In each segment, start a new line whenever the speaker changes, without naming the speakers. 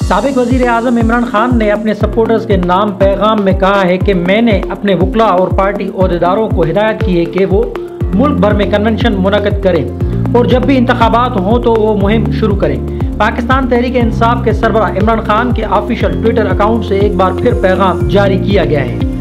साबिक वज़ीर आज़म इमरान खान ने अपने सपोर्टर्स के नाम पैगाम में कहा है कि मैंने अपने वकला और पार्टी ओहदेदारों को हिदायत की है कि वो मुल्क भर में कन्वेंशन मुनक़द करें और जब भी इंतखाबात हों तो वो मुहिम शुरू करें। पाकिस्तान तहरीक इंसाफ के सरबराह इमरान खान के ऑफिशियल ट्विटर अकाउंट से एक बार फिर पैगाम जारी किया गया है।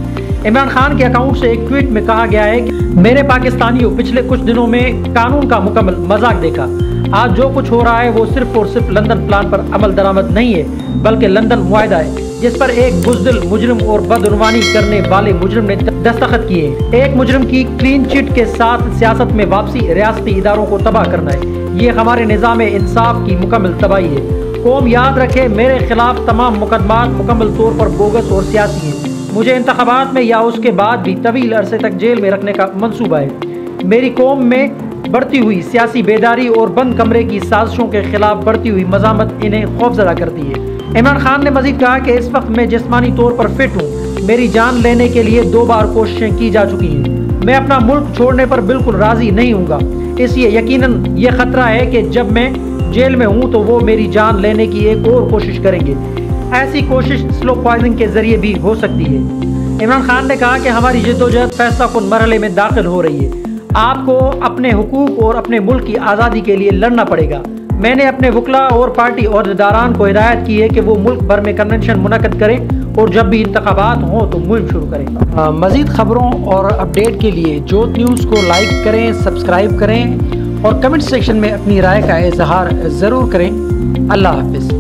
इमरान खान के अकाउंट से एक ट्वीट में कहा गया है कि मेरे पाकिस्तानियों, पिछले कुछ दिनों में कानून का मुकम्मल मजाक देखा। आज जो कुछ हो रहा है वो सिर्फ और सिर्फ लंदन प्लान पर अमल दरामद नहीं है, बल्कि लंदन मुआहदा है जिस पर एक बुज़दिल मुजरिम और बदउनवानी करने वाले मुजरिम ने दस्तखत किए। एक मुजरिम की क्लीन चिट के साथ सियासत में वापसी रियासती इदारों को तबाह करना है। ये हमारे निज़ाम इंसाफ की मुकम्मल तबाही है। कौम याद रखे, मेरे खिलाफ तमाम मुकदमात मुकम्मल तौर पर बोगस और सियासी हैं। मुझे इंतखाबात में या उसके बाद भी तवील अरसे तक जेल में रखने का मंसूबा है। मेरी कौम में बढ़ती हुई सियासी बेदारी और बंद कमरे की साजिशों के खिलाफ बढ़ती हुई मज़ामत इन्हें खौफजदा करती है। इमरान खान ने मजीद कहा कि इस वक्त मैं जिस्मानी तौर पर फिट हूँ। मेरी जान लेने के लिए 2 बार कोशिशें की जा चुकी हैं। मैं अपना मुल्क छोड़ने पर बिल्कुल राजी नहीं हूँगा। इसलिए यकीनन ये खतरा है कि जब मैं जेल में हूँ तो वो मेरी जान लेने की एक और कोशिश करेंगे। ऐसी कोशिश स्लो पॉइजनिंग के जरिए भी हो सकती है। इमरान खान ने कहा कि हमारी जद्दोजहद फैसलाकुन मरहले में दाखिल हो रही है। आपको अपने हुकूक और अपने मुल्क की आज़ादी के लिए लड़ना पड़ेगा। मैंने अपने वकला और पार्टी ओहदेदारान को हिदायत की है कि वो मुल्क भर में कन्वेंशन मुनक़द करें और जब भी इंतखाबात हों तो मुहिम शुरू करें। मज़ीद ख़बरों और अपडेट के लिए जोत न्यूज़ को लाइक करें, सब्सक्राइब करें और कमेंट सेक्शन में अपनी राय का इजहार ज़रूर करें। अल्लाह हाफ़िज़।